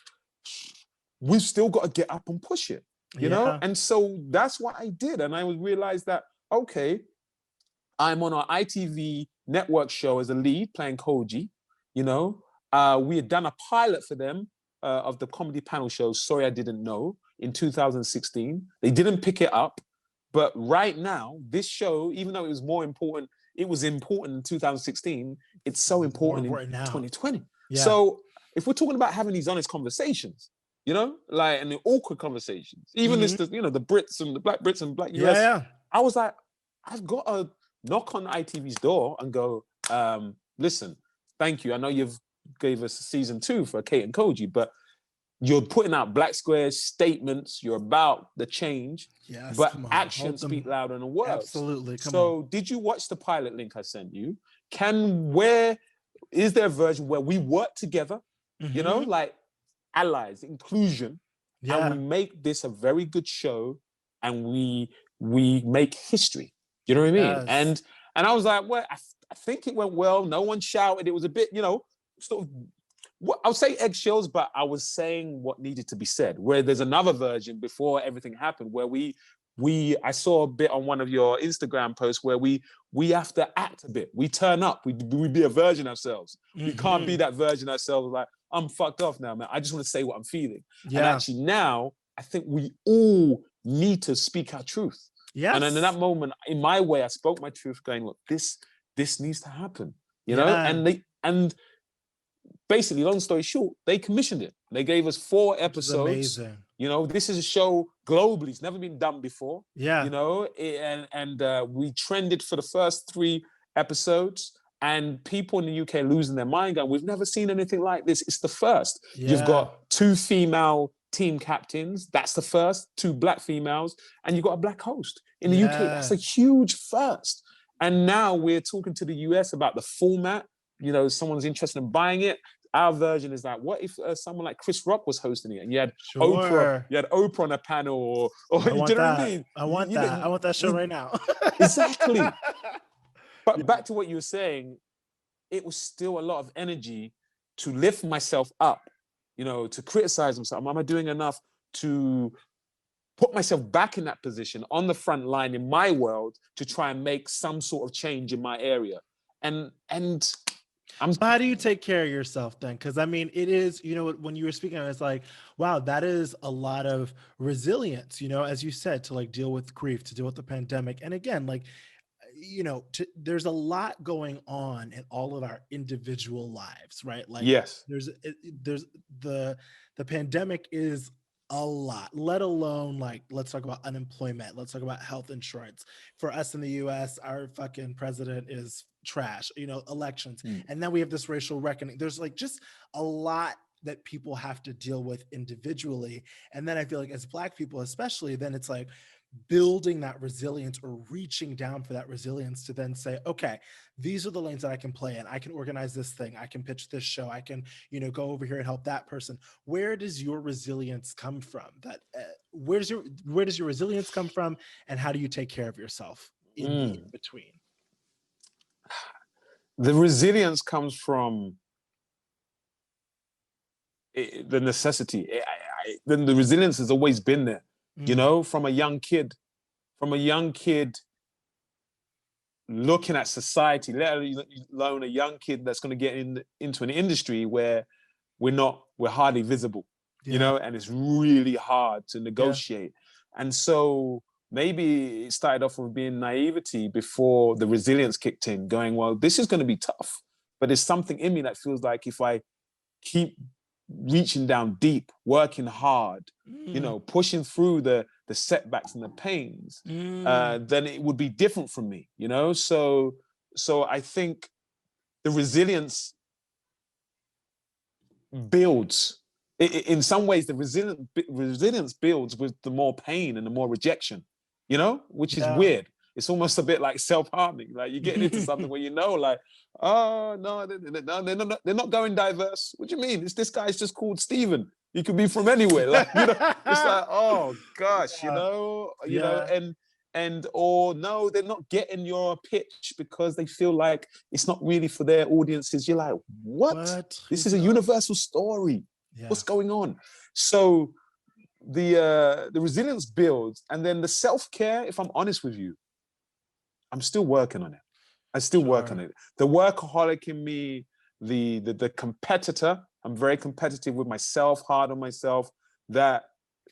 we've still got to get up and push it, you know? And so that's what I did. And I realized that, okay, I'm on our ITV network show as a lead playing Koji, you know? We had done a pilot for them of the comedy panel show, Sorry I Didn't Know, in 2016. They didn't pick it up. But right now, this show, even though it was important in 2016, it's so important in 2020. Yeah. So if we're talking about having these honest conversations, you know, like, and the awkward conversations, even this, you know, the Brits and the Black Brits and Black US, I was like, I've got to knock on ITV's door and go, listen, thank you. I know you've gave us season 2 for Kate and Koji, but you're putting out black squares, statements, you're about the change, but actions speak louder than words. Absolutely. So did you watch the pilot link I sent you? Is there a version where we work together, you know, like allies, inclusion, and we make this a very good show, and we make history? You know what I mean? And I was like, well, I think it went well. No one shouted. It was a bit, you know, sort of, I would say eggshells, but I was saying what needed to be said. Where there's another version before everything happened, where I saw a bit on one of your Instagram posts where we have to act a bit. We turn up. We be a version ourselves. We can't be that version ourselves. Like, I'm fucked off now, man. I just want to say what I'm feeling. And actually now, I think we all need to speak our truth. Yes. And then in that moment, in my way, I spoke my truth, going, look, this needs to happen. You know, and basically, long story short, they commissioned it. They gave us 4 episodes. Amazing. You know, this is a show globally. It's never been done before. Yeah. You know, and we trended for the first 3 episodes, and people in the UK losing their mind going, we've never seen anything like this. It's the first. Yeah. You've got 2 female team captains. That's the first. 2 black females. And you've got a black host. In the UK, that's a huge first. And now we're talking to the US about the format. You know, someone's interested in buying it. Our version is that, what if someone like Chris Rock was hosting it and you had Oprah on a panel, or I want you know that. what I mean? I want that. I want that show right now. Exactly. But back to what you were saying, it was still a lot of energy to lift myself up, you know, to criticize myself. Am I doing enough to put myself back in that position on the front line in my world to try and make some sort of change in my area? And how do you take care of yourself then? Because I mean, it is, you know, when you were speaking, it's like, wow, that is a lot of resilience, you know, as you said, to like deal with grief, to deal with the pandemic. And again, like, you know, there's a lot going on in all of our individual lives, right? Like, yes, there's the pandemic is a lot, let alone like, let's talk about unemployment. Let's talk about health insurance. For us in the US, our fucking president is trash, you know, elections. Mm. And then we have this racial reckoning. There's like just a lot that people have to deal with individually. And then I feel like as Black people, especially, then it's like building that resilience or reaching down for that resilience to then say, okay, these are the lanes that I can play in. I can organize this thing. I can pitch this show. I can, you know, go over here and help that person. Where does your resilience come from? That where does your resilience come from, and how do you take care of yourself in the in between? The resilience comes from the necessity. Then the resilience has always been there, you know, from a young kid, looking at society, let alone a young kid that's going to get into an industry where we're hardly visible, you Yeah. know, and it's really hard to Yeah. negotiate. And so maybe it started off with being naivety before the resilience kicked in, going, well, this is going to be tough, but there's something in me that feels like if I keep reaching down deep, working hard, you know, pushing through the setbacks and the pains, then it would be different from me, you know? So I think the resilience builds. In some ways, the resilience builds with the more pain and the more rejection, you know, which is Yeah. weird. It's almost a bit like self-harming. Like you're getting into something where you know, like, oh no, they're not going diverse. What do you mean? This guy's just called Steven. He could be from anywhere. Like, you know, it's like, oh gosh, Yeah. Yeah. and or no, they're not getting your pitch because they feel like it's not really for their audiences. You're like, what? What? This is a universal story. Yeah. What's going on? So the resilience builds, and then the self-care, if I'm honest with you, I'm still working on it. I still work on Sure. it. The workaholic in me, the competitor, I'm very competitive with myself, hard on myself, that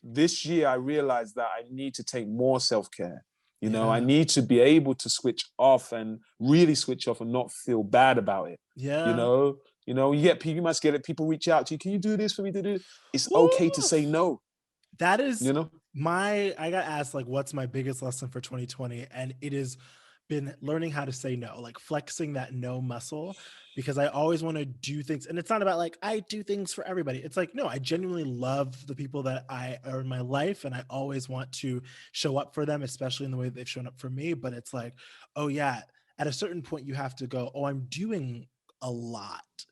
this year I realized that I need to take more self-care. You know, I Yeah. need to be able to switch off and really switch off and not feel bad about it. You Yeah. know, you must get it. People reach out to you. Can you do this for me to do? It's okay to say Woof. no. That is You know. I got asked like what's my biggest lesson for 2020, and it has been learning how to say no, like flexing that no muscle, because I always want to do things, and it's not about like I do things for everybody. It's like no, I genuinely love the people that I are in my life, and I always want to show up for them, especially in the way that they've shown up for me. But it's like, oh yeah, at a certain point you have to go, oh, I'm doing a lot,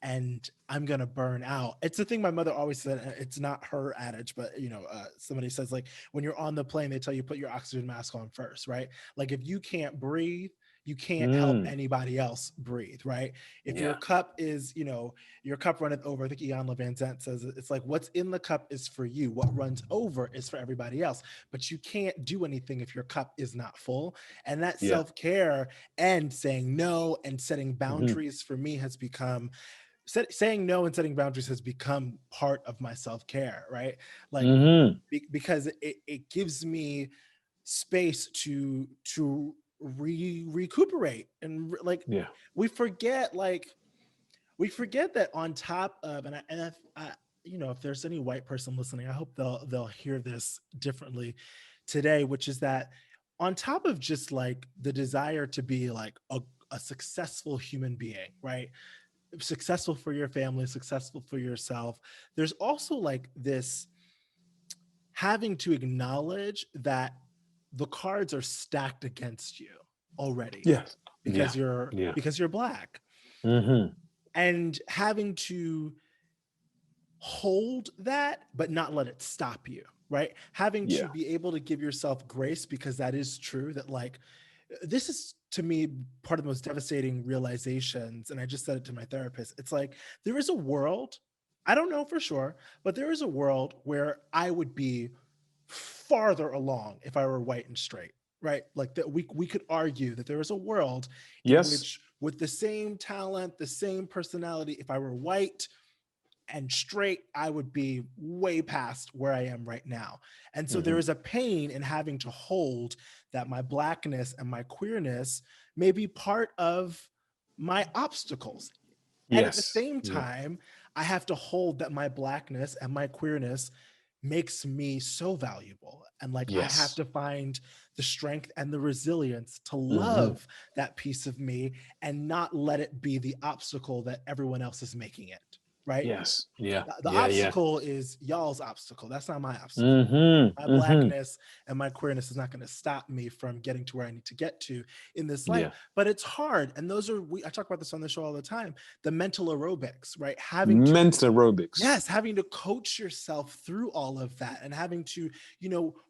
and I'm gonna burn out. It's the thing my mother always said. It's not her adage, but you know, somebody says like when you're on the plane, they tell you put your oxygen mask on first, right? Like if you can't breathe, you can't help anybody else breathe, right? If your Yeah. cup is, you know, your cup runneth over. I think Ian Van Zant says it's like what's in the cup is for you. What runs over is for everybody else. But you can't do anything if your cup is not full. And that Yeah. self-care and saying no and setting Mm-hmm. boundaries for me has become saying no and setting boundaries has become part of my self-care, right? Like Mm-hmm. because it gives me space to recuperate and like Yeah. we forget like we forget that on top of and if I, you know, if there's any white person listening, I hope they'll hear this differently today, which is that on top of just like the desire to be like a successful human being, right? Successful for your family, successful for yourself. There's also like this having to acknowledge that the cards are stacked against you already Yeah. Yeah. Yeah. because you're black, Mm-hmm. and having to hold that but not let it stop you, right? Having to Yeah. be able to give yourself grace, because that is true that like this is to me part of the most devastating realizations, and I just said it to my therapist. It's like there is a world, I don't know for sure, but there is a world where I would be farther along if I were white and straight, right? Like that we could argue that there is a world in Yes. which with the same talent, the same personality, if I were white and straight, I would be way past where I am right now. And so there Mm-hmm. is a pain in having to hold that my blackness and my queerness may be part of my obstacles. And at the Yes. same Yeah. time, I have to hold that my blackness and my queerness makes me so valuable. And like, I have Yes. to find the strength and the resilience to Hmm. love that piece of me and not let it be the obstacle that everyone else is making it. Right. Yes. Yeah. The Yeah. Yeah. obstacle is y'all's obstacle. That's not my obstacle. Hmm. My Hmm. blackness and my queerness is not going to stop me from getting to where I need to get to in this life. Yeah. But it's hard. And those are, I talk about this on the show all the time, the mental aerobics, right? Mental aerobics. Yes, having to coach yourself through all of that and having to,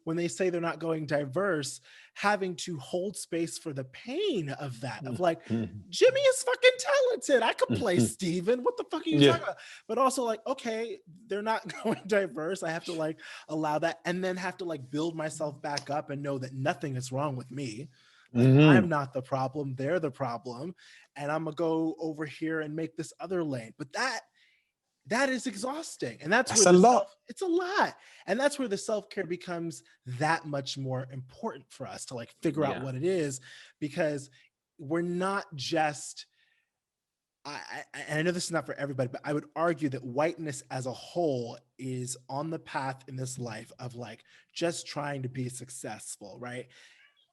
when they say they're not going diverse, having to hold space for the pain of that, of like, Mhm. Jimmy is fucking talented. I could play Mhm. Steven. What the fuck are you Yeah. talking about? But also like, okay, they're not going diverse. I have to like allow that and then have to like build myself back up and know that nothing is wrong with me. Like I'm Hmm. not the problem, they're the problem. And I'm gonna go over here and make this other lane. But that is exhausting. And that's That's where a lot. it's a lot. And that's where the self-care becomes that much more important for us to like figure out Yeah. what it is, because we're not just, and I know this is not for everybody, but I would argue that whiteness as a whole is on the path in this life of like just trying to be successful, right?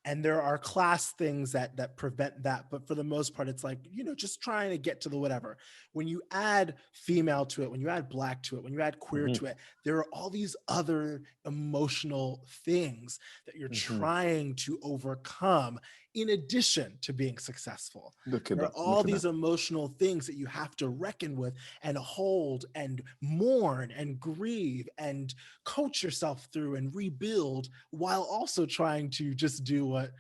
And there are class things that prevent that, but for the most part it's like, just trying to get to the whatever. When you add female to it, when you add black to it, when you add queer Hmm. to it, there are all these other emotional things that you're Hmm. trying to overcome in addition to being successful. Look at There are that. all Look at that. these emotional things that you have to reckon with and hold and mourn and grieve and coach yourself through and rebuild, while also trying to just do what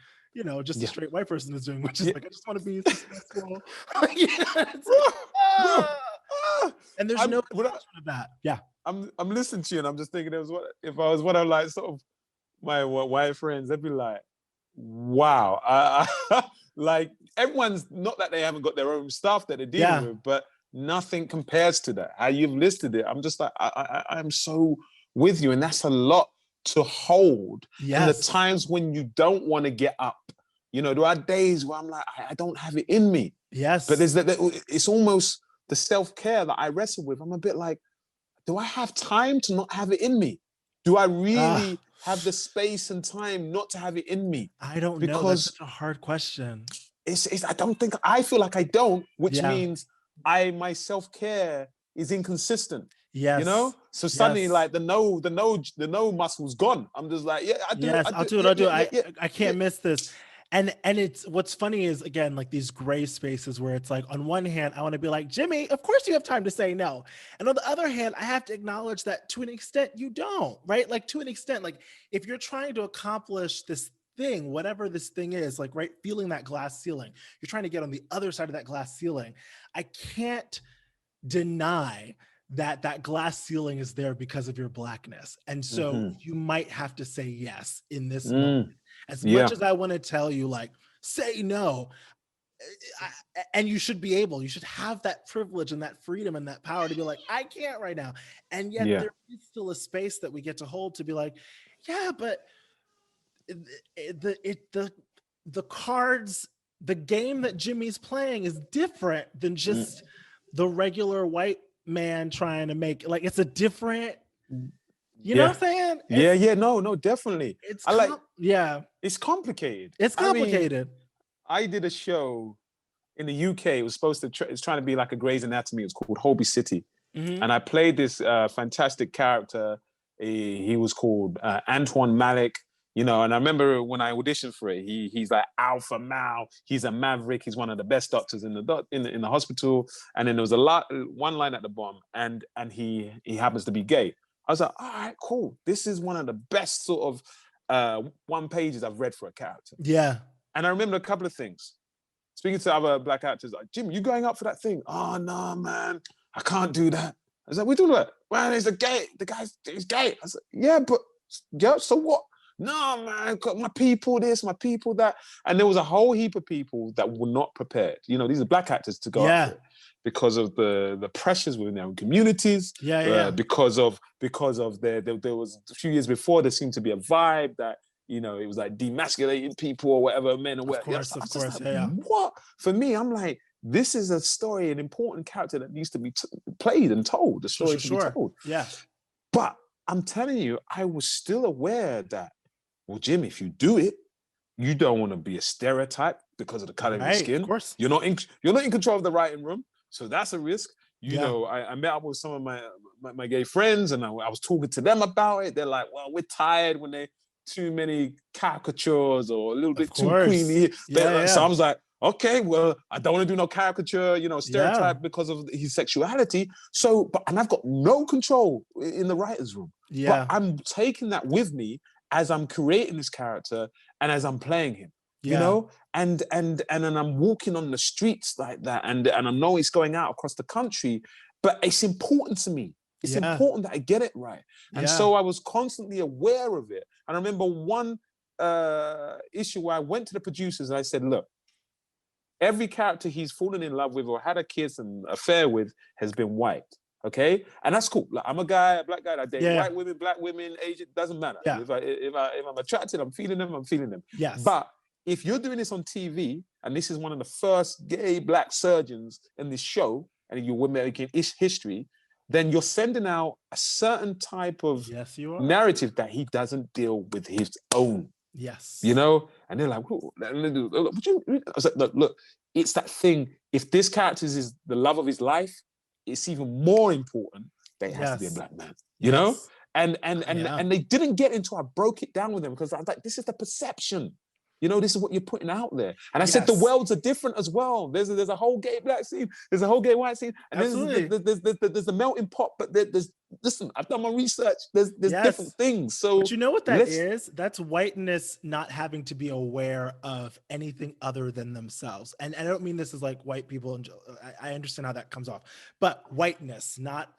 just a Yeah. straight white person is doing, which is Yeah. like, I just want to be successful. It's Bro, like, bro. ah! Ah, And there's no when acknowledgement of that. Yeah. I'm listening to you and I'm just thinking, if I was one of like sort of my white friends, they'd be like, wow. Like everyone's not that they haven't got their own stuff that they're dealing Yeah. with, but nothing compares to that. How you've listed it, I'm just like, I'm so with you, and that's a lot to hold. And the Yes. times when you don't want to get up, there are days where I'm like, I don't have it in me. But Yes. there's that, it's almost the self-care that I wrestle with. I'm a bit like, do I have time to not have it in me? Do I Ah, really have the space and time not to have it in me? I don't know. That's Because such a hard question. I don't think, I feel like I don't, which Yeah. means my self-care is inconsistent. Yes. So suddenly Yes. like the no muscle's gone. I'm just like, yeah, I do it. Yes, I I'll do. do it. Yeah, I'll do yeah, it. yeah, yeah, I yeah. can't miss this. And it's what's funny is again like these gray spaces where it's like on one hand I want to be like, Jimmy, of course you have time to say no, and on the other hand I have to acknowledge that to an extent you don't, right? Like to an extent, like if you're trying to accomplish this thing, whatever this thing is, like right, feeling that glass ceiling, you're trying to get on the other side of that glass ceiling. I can't deny that that glass ceiling is there because of your blackness. And so Mm-hmm. you might have to say yes in this moment. Mm, As much yeah. as I want to tell you, like, say no, and you should be able, you should have that privilege and that freedom and that power to be like, I can't right now. And yet Yeah. there is still a space that we get to hold to be like, yeah, but the cards, the game that Jimmy's playing is different than Mm, just the regular white man trying to make, like, it's a different, you know yeah. what I'm saying? Yeah, yeah, no, definitely. I like, Yeah, it's complicated. it's I mean, complicated. I did a show in the UK. It was supposed to, it's trying to be like a Grey's Anatomy. It was called Holby City. Mm-hmm. And I played this fantastic character. He was called Antoine Malik, and I remember when I auditioned for it, he's like alpha male. He's a maverick. He's one of the best doctors in the hospital. And then there was one line at the bottom, and he happens to be gay. I was like, all right, cool. This is one of the best sort of one pages I've read for a character. Yeah. And I remember a couple of things. Speaking to other black actors, like, Jim, you going up for that thing? Oh, no, man, I can't do that. I was like, what are you talking about? Man, he's a gay. He's gay. I was like, yeah, but, yeah, so what? No, man, my people this, my people that. And there was a whole heap of people that were not prepared. These are black actors to go up for Yeah. it because of the pressures within their own communities, Yeah. because of there was a few years before, there seemed to be a vibe that, it was like demasculating people or whatever, men or whatever. Of I was just course. like, Yeah. what? For me, I'm like, this is a story, an important character that needs to be played and told, the story to be Sure. told. Yeah. But I'm telling you, I was still aware that, well, Jim, if you do it, you don't want to be a stereotype because of the color of your Right, of skin. course. You're not in control of the writing room, so that's a risk. You Yeah, know, I met up with some of my gay friends, and I was talking to them about it. They're like, "Well, we're tired when they too many caricatures or a little of bit too course. queenie." Yeah, So I yeah, was like, "Okay, well, I don't want to do no caricature, yeah, stereotype because of his sexuality." So, and I've got no control in the writers' room, but yeah, I'm taking that with me as I'm creating this character and as I'm playing him, yeah, and then I'm walking on the streets like that, and I know it's going out across the country, but it's important to me. It's yeah, important that I get it right, and yeah. so I was constantly aware of it. And I remember one issue where I went to the producers and I said, "Look, every character he's fallen in love with or had a kiss and affair with has been white." Okay, and that's cool. Like, I'm a guy, a black guy. I date Yeah, white women, black women, Asian. Doesn't matter. yeah, If I'm attracted, I'm feeling them. I'm feeling them. yes, But if you're doing this on TV, and this is one of the first gay black surgeons in this show, and you're making history, then you're sending out a certain type of yes, you are. narrative that he doesn't deal with his own. Yes, And they're like, I was like, look, it's that thing. If this character is the love of his life, it's even more important that it has to be a yes, black man, yes, yeah, and they didn't get into. I broke it down with them because I was like, this is the perception. This is what you're putting out there. And I said the yes, worlds are different as well. There's a whole gay black scene, there's a whole gay white scene, and absolutely. there's the melting pot. But there's listen, I've done my research. There's different Yes. things. But So you know what that let's is? That's whiteness not having to be aware of anything other than themselves. And I don't mean this as like white people. And I understand how that comes off. But whiteness, not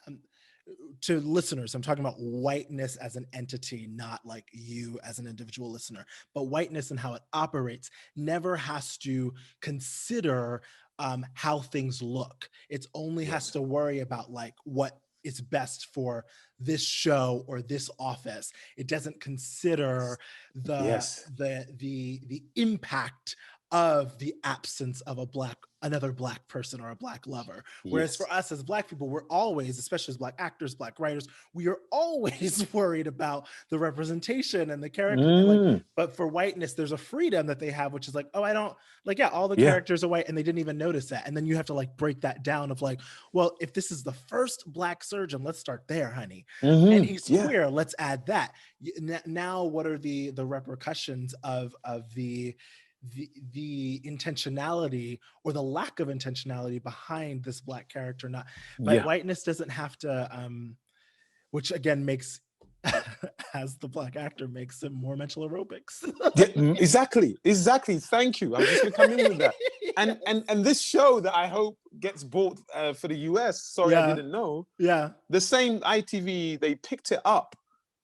to listeners, I'm talking about whiteness as an entity, not like you as an individual listener. But whiteness and how it operates never has to consider how things look. It only has yes, to worry about like what is best for this show or this office. It doesn't consider yes, the impact of the absence of another black person or a black lover. Whereas yes. for us as black people, we're always, especially as black actors, black writers, we are always worried about the representation and the character. Like, Mm, but for whiteness, there's a freedom that they have, which is like, oh, I don't like, yeah, all the yeah. characters are white and they didn't even notice that. And then you have to like break that down of like, well, if this is the first black surgeon, let's start there, honey. And he's Yeah. queer, let's add that. Now what are the repercussions of the intentionality or the lack of intentionality behind this black character? Not, but Yeah. whiteness doesn't have to which again makes as the black actor makes him more mental aerobics. Yeah, exactly. Exactly. Thank you. I was just gonna come in with that. And Yes. and this show that I hope gets bought for the US. Sorry, I Yeah, didn't know. yeah, The same ITV, they picked it up,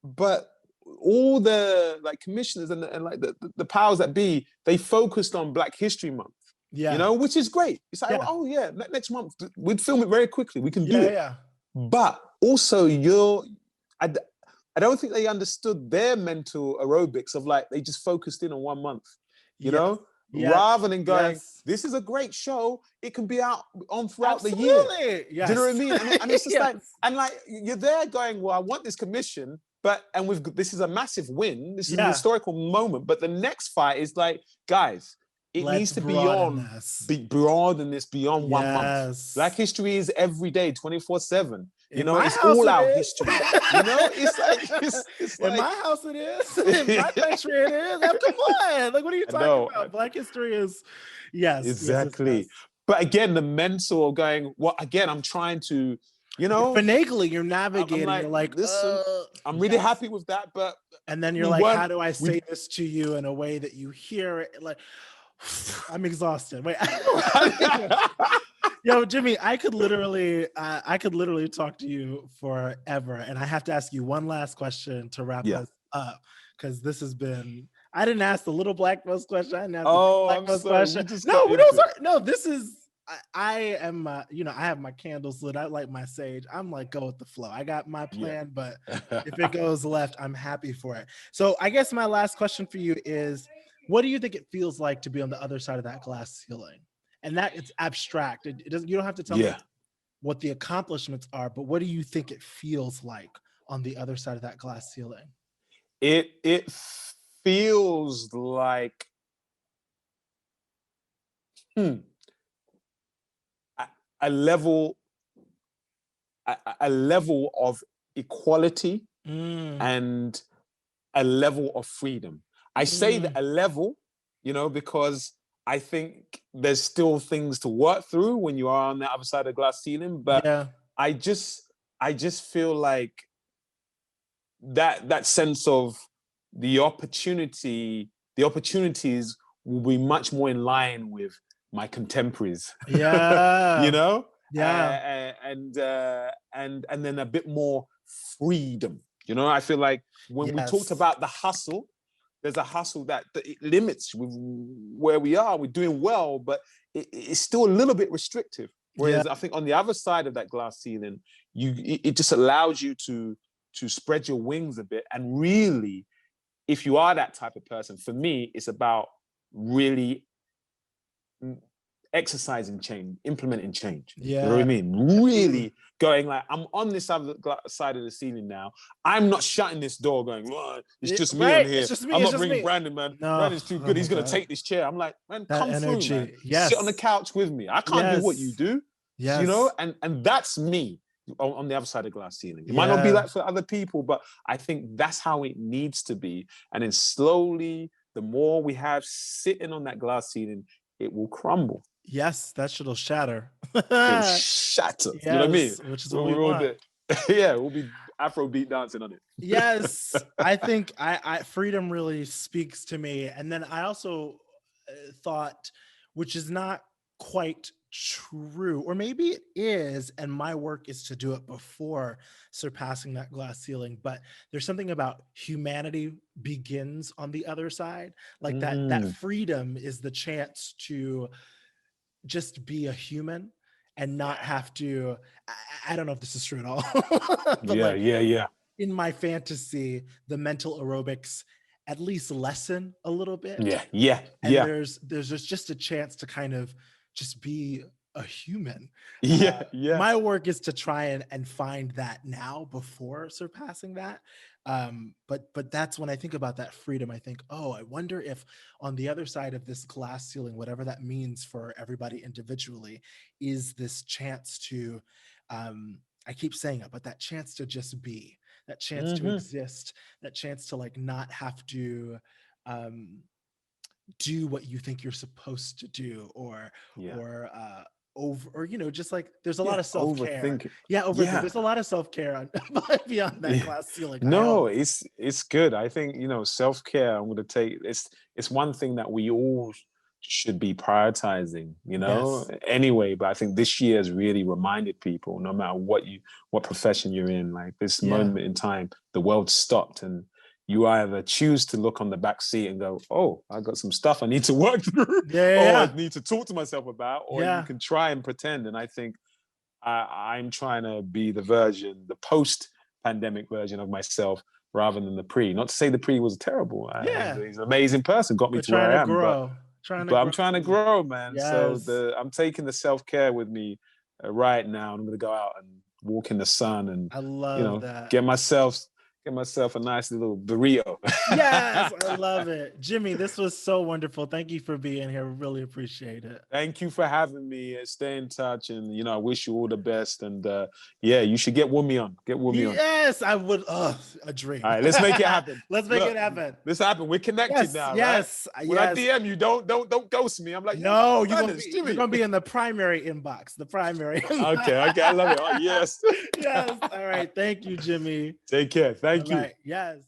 but all the like commissioners and like the powers that be, they focused on Black History Month. yeah, Which is great. It's like, yeah, oh yeah, next month we'd film it very quickly. We can do yeah, it. yeah, But also, I, I don't think they understood their mental aerobics of like they just focused in on 1 month, yes, yes, rather than going, yes, this is a great show. It can be out on throughout the year. absolutely, Do you know what I yes. mean? And it's just Yes, like, and like you're there going, well, I want this commission, and this is a massive win. This is an yeah, historical moment. But the next fight is like, guys, it let's needs to broaden be this. broader than this, beyond 1 month. Black Yes. history is every day, 24/7. In my It's house all it our is. history. It's like it's In like my house it is. In my country it is. Come on. Like, what are you I talking know about? Black history is, yes, yes, yes, exactly. yes. But again, the mental going, well, again, I'm trying to, You're finagling, you're I'm navigating, like, you're like, listen, I'm really yes. happy with that, but And then you're we like, how weren't do I we say this to you in a way that you hear it? Like, I'm exhausted. Wait. Yo, Jimmy, I could literally talk to you forever. And I have to ask you one last question to wrap Yeah. us up. Because this has been, I didn't ask the little black folks question. I didn't ask the big Oh, black I'm folks sorry. We question. just No, got we don't into it. start. No, this is, I am, I have my candles lit. I light my sage. I'm like, go with the flow. I got my Yeah. plan, but if it goes left, I'm happy for it. So I guess my last question for you is, what do you think it feels like to be on the other side of that glass ceiling? And that it's abstract. It doesn't, you don't have to tell me Yeah. what the accomplishments are, but what do you think it feels like on the other side of that glass ceiling? It feels like a, a level a level of equality Mm, and a level of freedom. I say that mm, a level, because I think there's still things to work through when you are on the other side of the glass ceiling. But yeah, I just I just feel like that sense of the opportunities will be much more in line with my contemporaries, you yeah, know, yeah, and then a bit more freedom. I feel like when we talked yes, about the hustle, there's a hustle that it limits with where we are. We're doing well, but it's still a little bit restrictive. yeah, Whereas I think on the other side of that glass ceiling, it just allows you to spread your wings a bit. And really, if you are that type of person, for me, it's about really exercising change, implementing change. You know what yeah, I mean? absolutely. Really going like, I'm on this other side of the ceiling now. I'm not shutting this door going, "Whoa, it's just me on Right, it's here. just me. I'm It's not just bringing me. Brandon, man. No, Brandon's too oh good. my He's going to God, take this chair." I'm like, man, that come through, man. energy. Sit on the Yes, couch with me. I can't do what you yes, do. yes, And that's me on the other side of the glass ceiling. It might not be yeah, like for other people, but I think that's how it needs to be. And then slowly, the more we have sitting on that glass ceiling, it will crumble. yes. That shit'll shatter. It will shatter. You know what I mean? Yes, which is what we We're all want. the yeah, we'll be Afro beat dancing on it. Yes, I think I freedom really speaks to me. And then I also thought, which is not quite true, or maybe it is, and my work is to do it before surpassing that glass ceiling. But there's something about humanity begins on the other side, like that Mm, freedom is the chance to just be a human and not yeah, have to. I don't know if this is true at all, but yeah, like yeah, yeah, in my fantasy, the mental aerobics at least lessen a little bit. yeah, yeah, And yeah, there's just a chance to kind of just be a human. yeah, yeah. My work is to try and find that now before surpassing that. But that's when I think about that freedom, I think, oh, I wonder if on the other side of this glass ceiling, whatever that means for everybody individually, is this chance to I keep saying it, but that chance to just be, that chance to Hmm. exist, that chance to like not have to um do what you think you're supposed to do, Yeah, or over, or just like there's a lot yeah. of self-care. Overthinking. Yeah, overthink, Yeah, there's a lot of self-care on beyond that yeah. glass ceiling, No, Kyle. it's good. I think, self-care, I'm gonna take it's one thing that we all should be prioritizing, Yes, anyway. But I think this year has really reminded people, no matter what profession you're in, like this yeah, moment in time, the world stopped and you either choose to look on the back seat and go, oh, I got some stuff I need to work through, yeah, yeah, or I yeah, need to talk to myself about, or you yeah. can try and pretend. And I think I'm trying to be the post-pandemic version of myself rather than the pre. Not to say the pre was terrible. Yeah. He's an amazing person, got me But to where trying I to am. But grow, trying to but I'm grow trying to through that. grow, man. So Yes, I'm taking the self-care with me right now. I'm gonna go out and walk in the sun and I love that. get myself a nice little burrito. Yes, I love it. Jimmy, this was so wonderful. Thank you for being here. Really appreciate it. Thank you for having me. Stay in touch, and I wish you all the best. And yeah, you should get Wumi on. Get Wumi on. Yes, I would. Oh, a All dream. right, let's make it happen. Let's make it Look, happen. this happened. We're connected Yes, now, right? yes, When I yes. DM you, don't ghost me. I'm like, yo, No, Brandon, it's you're Jimmy. gonna be in the primary inbox. The primary. Okay, okay, I love it. Oh, yes. Yes. All right. Thank you, Jimmy. Take care. All Thank you. right. Yes.